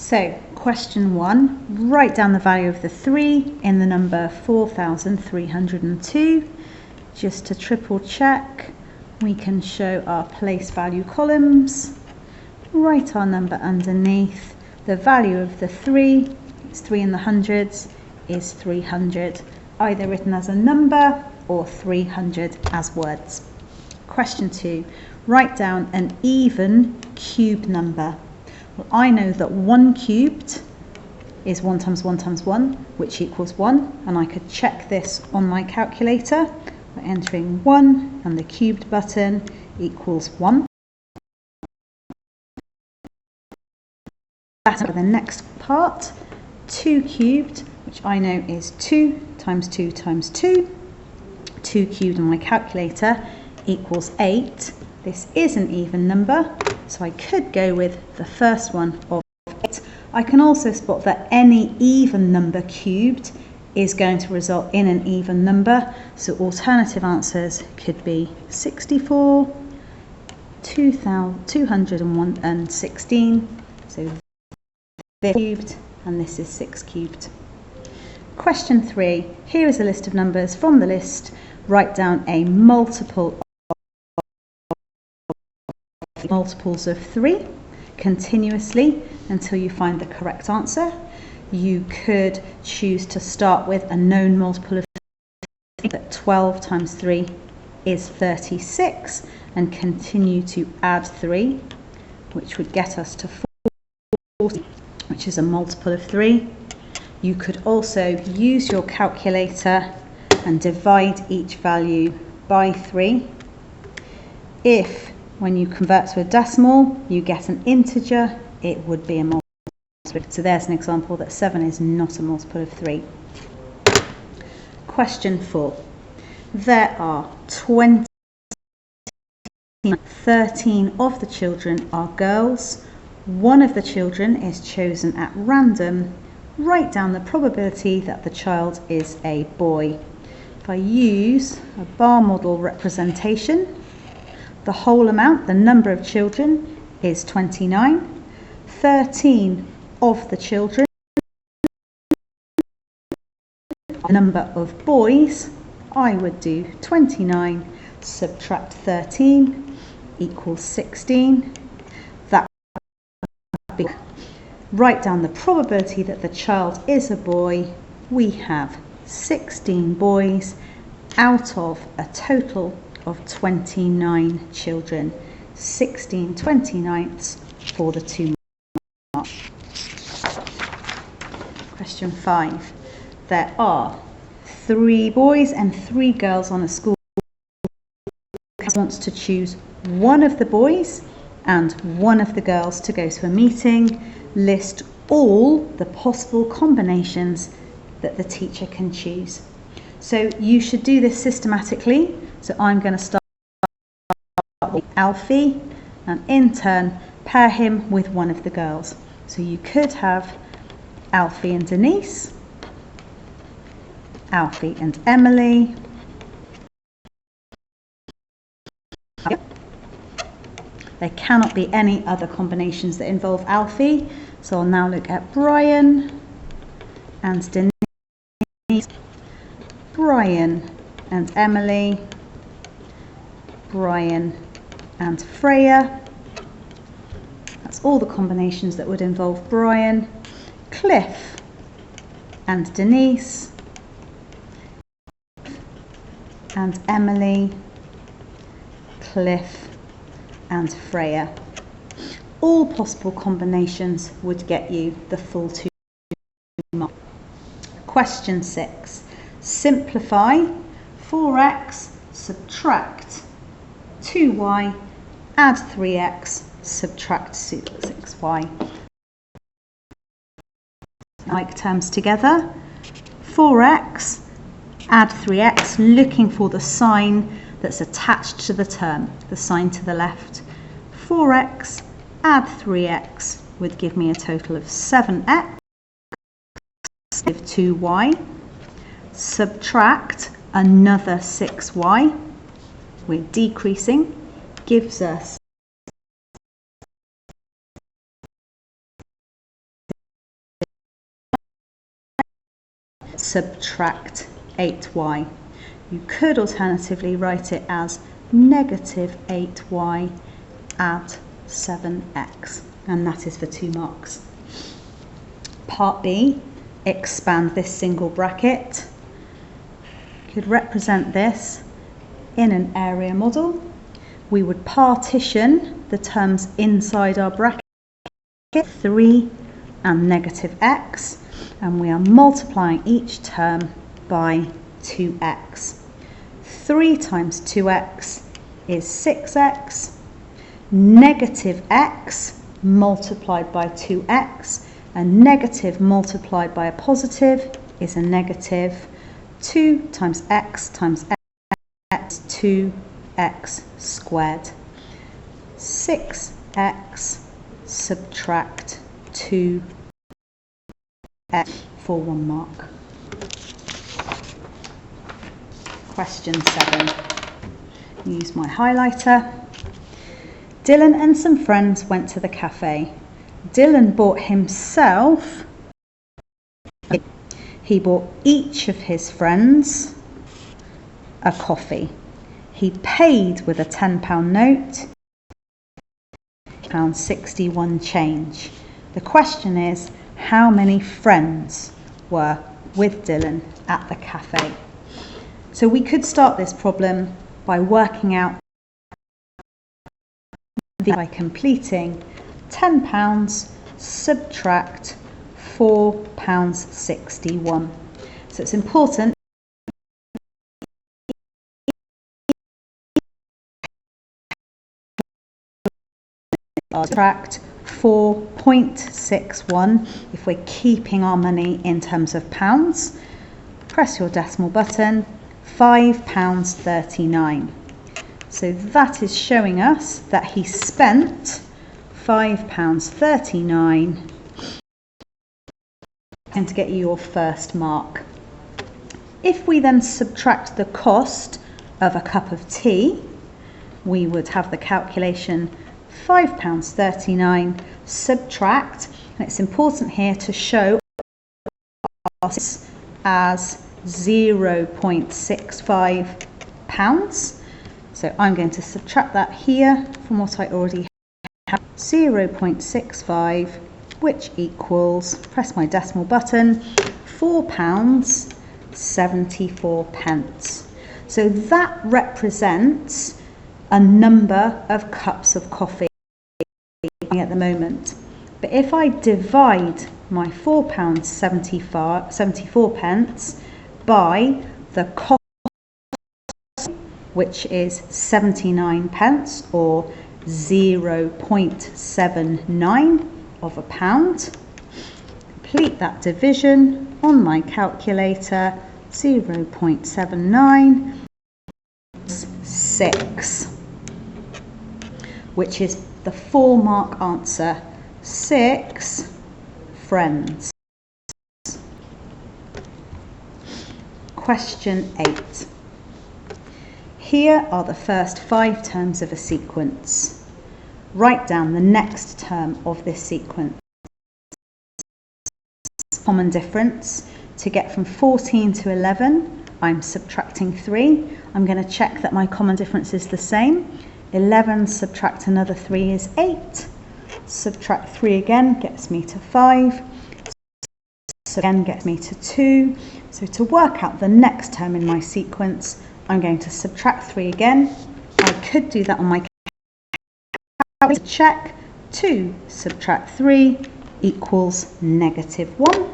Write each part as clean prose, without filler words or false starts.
So, question 1, write down the value of the 3 in the number 4,302. Just to triple check, we can show our place value columns, write our number underneath. The value of the 3, it's 3 in the hundreds, is 300, either written as a number or 300 as words. Question 2, write down an even cube number. Well, I know that 1 cubed is 1 times 1 times 1, which equals 1, and I could check this on my calculator by entering 1 and the cubed button equals 1. That's for the next part, 2 cubed, which I know is 2 times 2 times 2. 2 cubed on my calculator equals 8. This is an even number, so I could go with the first one of 8. I can also spot that any even number cubed is going to result in an even number, so alternative answers could be 64, 216, so this cubed and this is 6 cubed. Question 3, here is a list of numbers. From the list, write down a multiples of 3 continuously until you find the correct answer. You could choose to start with a known multiple of 3, that 12 times 3 is 36, and continue to add 3, which would get us to 40, which is a multiple of 3. You could also use your calculator and divide each value by 3. If, when you convert to a decimal, you get an integer, it would be a multiple. So there's an example that 7 is not a multiple of 3. Question 4. There are 13 of the children are girls. One of the children is chosen at random. Write down the probability that the child is a boy. If I use a bar model representation, the whole amount, the number of children, is 29. 13 of the children, the number of boys, I would do 29 subtract 13 equals 16. That would be. Write down the probability that the child is a boy. We have 16 boys out of a total of 29 children. 16 29ths for the 2 marks. Question 5. There are 3 boys and 3 girls on a school. Wants to choose one of the boys and one of the girls to go to a meeting. List all the possible combinations that the teacher can choose. So you should do this systematically. So I'm going to start with Alfie and in turn pair him with one of the girls. So you could have Alfie and Denise, Alfie and Emily, there cannot be any other combinations that involve Alfie, so I'll now look at Brian and Denise, Brian and Emily, Brian and Freya. That's all the combinations that would involve Brian. Cliff and Denise, and Emily, Cliff and Freya. All possible combinations would get you the full 2 marks. Question 6. Simplify 4x, subtract 2y, add 3x, subtract 6y. Like terms together. 4x, add 3x, looking for the sign that's attached to the term, the sign to the left. 4x, add 3x would give me a total of 7x, give 2y, subtract another 6y, we're decreasing, gives us subtract 8y. You could alternatively write it as negative 8y add 7x, and that is for 2 marks. Part B, expand this single bracket. You could represent this in an area model. We would partition the terms inside our bracket, 3 and negative x, and we are multiplying each term by 2x. 3 times 2x is 6x, negative x multiplied by 2x, and negative multiplied by a positive is a negative. 2 times x times x, 2x squared. 6x subtract 2x for 1 mark. Question 7. Use my highlighter. Dylan and some friends went to the cafe. Dylan bought himself. He bought each of his friends a coffee. He paid with a £10 note, £61 change. The question is, how many friends were with Dylan at the cafe? So we could start this problem by working out by completing £10 subtract £4.61. So it's important subtract 4.61 if we're keeping our money in terms of pounds. Press your decimal button, £5.39. So that is showing us that he spent £5.39, and to get you your first mark. If we then subtract the cost of a cup of tea, we would have the calculation £5.39 subtract, and it's important here to show us as £0.65. So I'm going to subtract that here from what I already have, 0.65, which equals, press my decimal button, £4.74. So that represents a number of cups of coffee at the moment. But if I divide my £4.74 by the cost, which is 79 pence, or 0.79 of a pound, complete that division on my calculator, 0.79, 6, which is the 4-mark answer, 6 friends. Question 8. Here are the first 5 terms of a sequence. Write down the next term of this sequence. Common difference. To get from 14 to 11, I'm subtracting 3. I'm going to check that my common difference is the same. 11 subtract another 3 is 8. Subtract 3 again gets me to 5. So again gets me to 2. So to work out the next term in my sequence, I'm going to subtract 3 again. I could do that on my calculator. Check. 2 subtract 3 equals -1.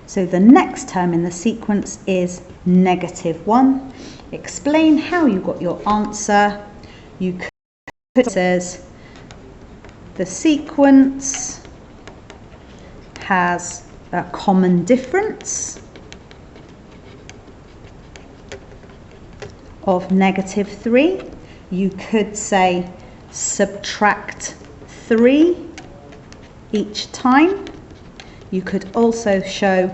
So the next term in the sequence is -1. Explain how you got your answer. You could say the sequence has a common difference of -3. You could say subtract 3 each time. You could also show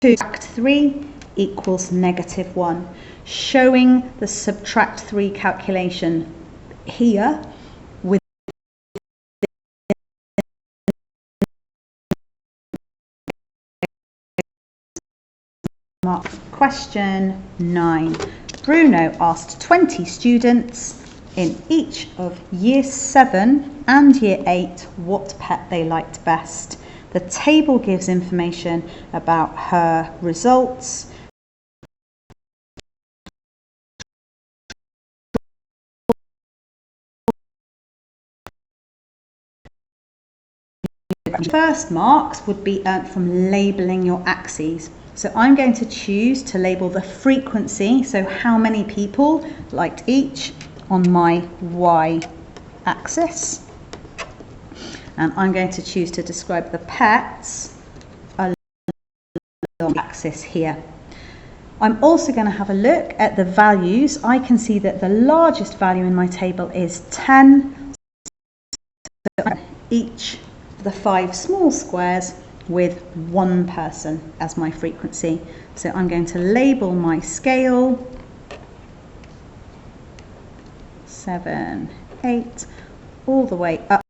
2 subtract 3 equals -1, showing the subtract 3 calculation here with Question 9. Bruno asked 20 students in each of Year 7 and Year 8 what pet they liked best. The table gives information about her results. First marks would be earned from labelling your axes. So I'm going to choose to label the frequency, so how many people liked each, on my Y axis. And I'm going to choose to describe the pets along the axis here. I'm also going to have a look at the values. I can see that the largest value in my table is 10. So each of the 5 small squares with 1 person as my frequency. So I'm going to label my scale 7, 8, all the way up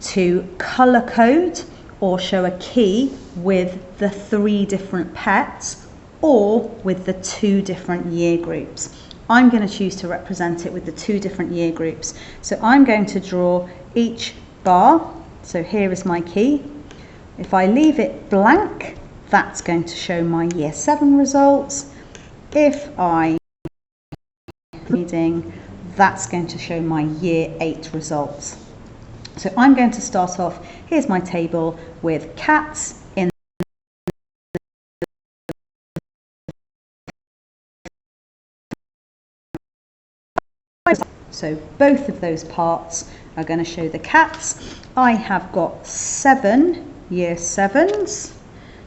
to colour code or show a key with the 3 different pets or with the 2 different year groups. I'm going to choose to represent it with the 2 different year groups. So I'm going to draw each bar. So here is my key. If I leave it blank, that's going to show my Year 7 results. If I reading, that's going to show my Year 8 results. So I'm going to start off, here's my table with cats in. So both of those parts are going to show the cats. I have got 7 Year 7s,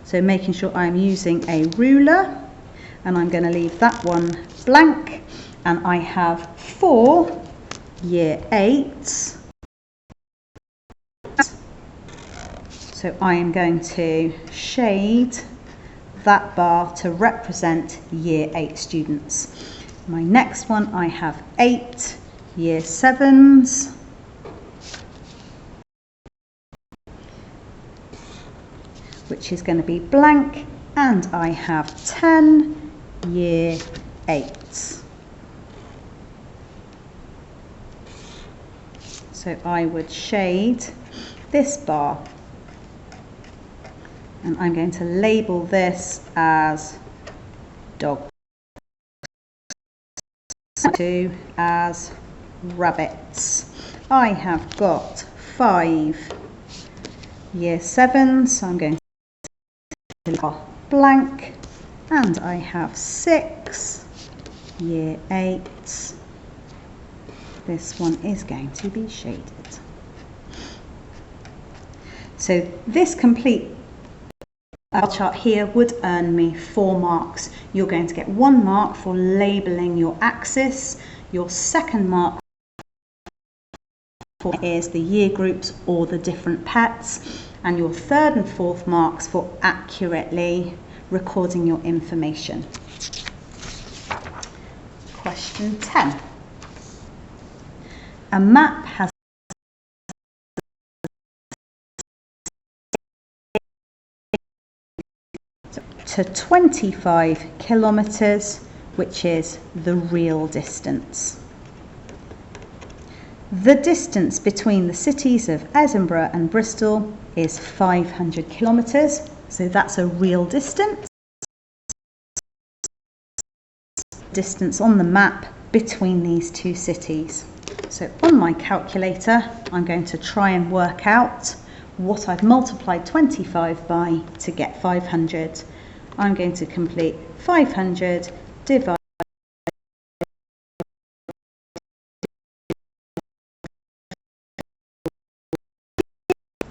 so making sure I'm using a ruler, and I'm going to leave that one blank, and I have 4 Year 8s. So I am going to shade that bar to represent Year 8 students. My next one, I have 8 Year 7s. Which is going to be blank, and I have 10 Year 8s. So I would shade this bar, and I'm going to label this as dog, 2 as rabbits. I have got 5 Year 7s, so I'm going to blank, and I have 6 Year 8s. This one is going to be shaded. So this complete chart here would earn me 4 marks. You're going to get 1 mark for labelling your axis. Your second mark is the year groups or the different pets, and your third and fourth marks for accurately recording your information. Question 10. A map has to 25 kilometres, which is the real distance. The distance between the cities of Edinburgh and Bristol is 500 kilometres, so that's a real distance. Distance on the map between these 2 cities. So on my calculator, I'm going to try and work out what I've multiplied 25 by to get 500. I'm going to complete 500 divided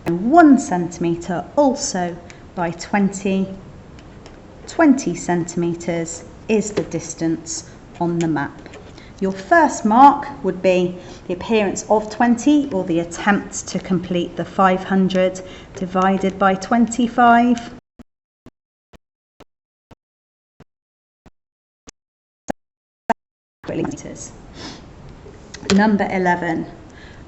by 1 centimetre also by 20. 20 centimetres is the distance on the map. Your first mark would be the appearance of 20, or the attempt to complete the 500 divided by 25. Number 11.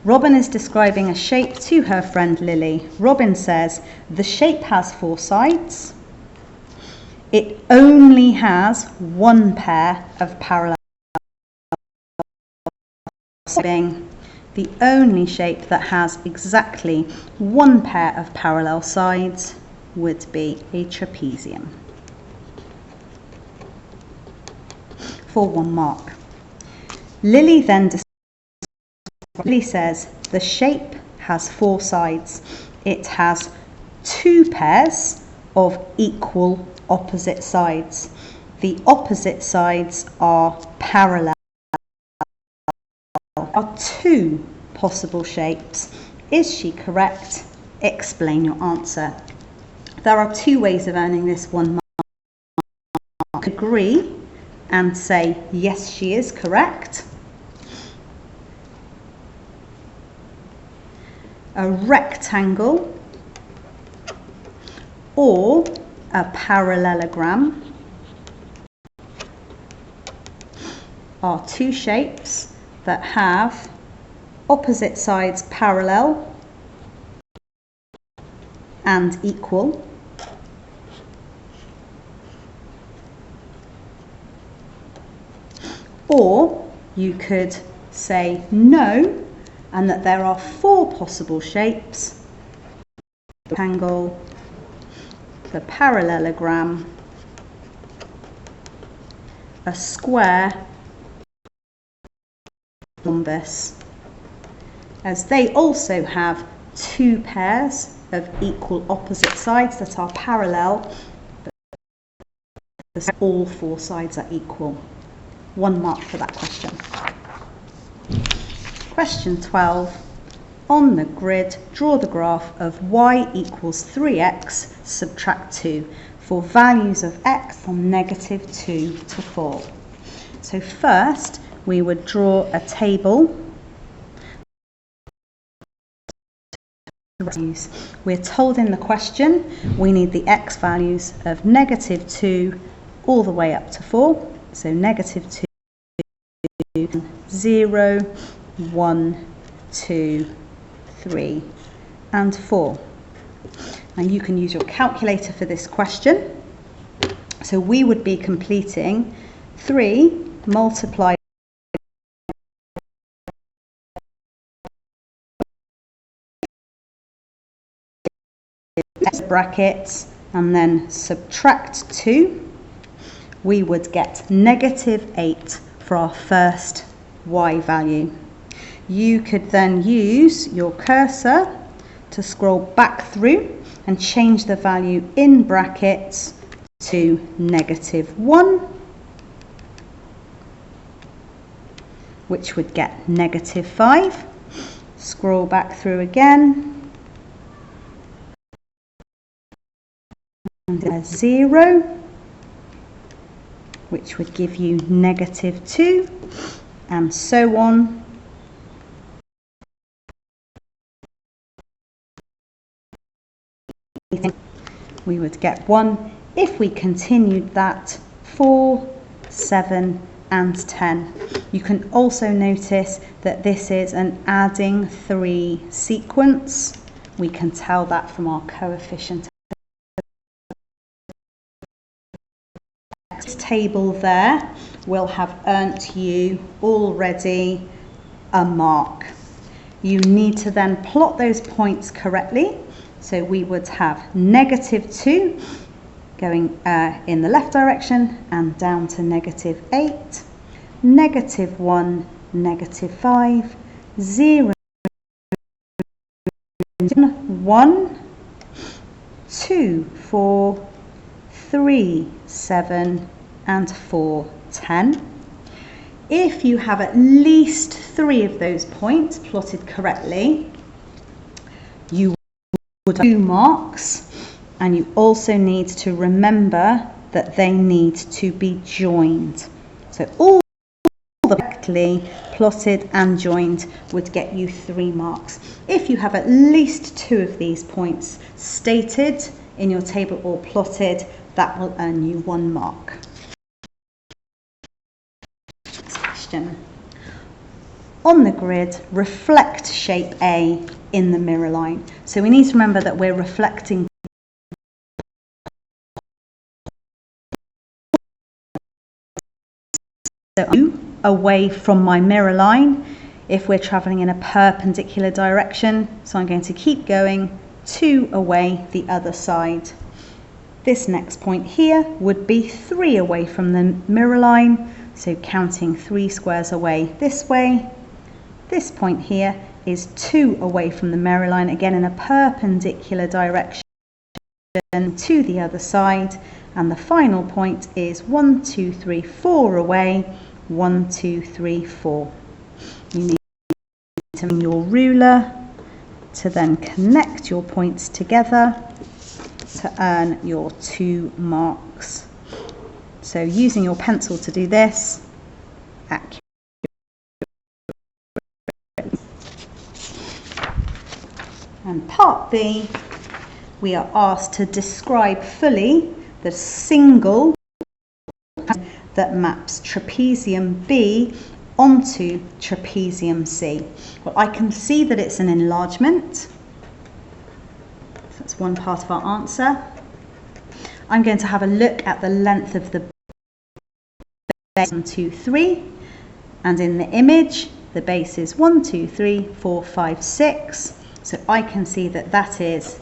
Robin is describing a shape to her friend Lily. Robin says, the shape has 4 sides. It only has one pair of parallel sides. Being the only shape that has exactly one pair of parallel sides would be a trapezium. For 1 mark. Lily then Lily says the shape has 4 sides. It has 2 pairs of equal opposite sides. The opposite sides are parallel. There are 2 possible shapes. Is she correct? Explain your answer. There are 2 ways of earning this 1 mark. Agree and say yes, she is correct. A rectangle or a parallelogram are 2 shapes that have opposite sides parallel and equal. Or you could say no, and that there are 4 possible shapes: the rectangle, the parallelogram, a square, rhombus, as they also have 2 pairs of equal opposite sides that are parallel, but all 4 sides are equal. 1 mark for that question. Question 12. On the grid, draw the graph of y equals 3x subtract 2 for values of x from -2 to 4. So first we would draw a table. We're told in the question we need the x values of -2 all the way up to 4. So -2, 0, 1, 2, 3 and 4. And you can use your calculator for this question. So we would be completing 3 multiplied brackets and then subtract 2. We would get -8 for our first y value. You could then use your cursor to scroll back through and change the value in brackets to -1, which would get -5. Scroll back through again, and a 0, which would give you -2, and so on. We would get 1 if we continued that 4, 7 and 10. You can also notice that this is an adding 3 sequence. We can tell that from our coefficient. This table there will have earnt you already a mark. You need to then plot those points correctly. So we would have -2 going in the left direction and down to -8, -1, -5, 0, 1, 2, 4, 3, 7 and 4, 10. If you have at least 3 of those points plotted correctly, you would have 2 marks, and you also need to remember that they need to be joined. So all the correctly plotted and joined would get you 3 marks. If you have at least 2 of these points stated in your table or plotted, that will earn you 1 mark. Next question. on the grid reflect shape A in the mirror line. So we need to remember that we're reflecting away from my mirror line if we're travelling in a perpendicular direction. So I'm going to keep going 2 away the other side. This next point here would be 3 away from the mirror line, so counting 3 squares away this way. This point here is 2 away from the mirror line, again in a perpendicular direction to the other side, and the final point is 1, 2, 3, 4 away, 1, 2, 3, 4. You need to use your ruler to then connect your points together to earn your 2 marks. So using your pencil to do this, accurately. And part B, we are asked to describe fully the single that maps trapezium B onto trapezium C. Well, I can see that it's an enlargement. So that's one part of our answer. I'm going to have a look at the length of the base 1, 2, 3, and in the image the base is 1, 2, 3, 4, 5, 6. So I can see that that is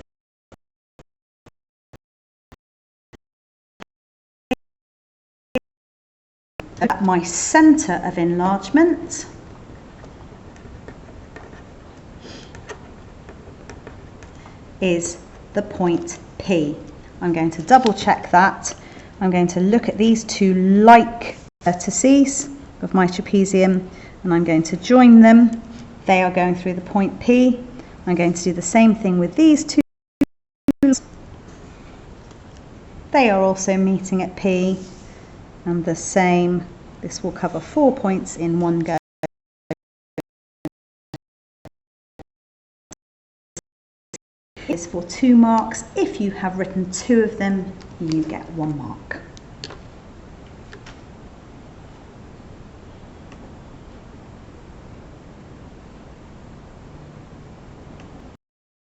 my centre of enlargement. Is the point P. I'm going to double check that. I'm going to look at these 2 like vertices of my trapezium and I'm going to join them. They are going through the point P. I'm going to do the same thing with these 2. They are also meeting at P, and the same. This will cover 4 points in one go. Is for 2 marks. If you have written 2 of them, you get 1 mark.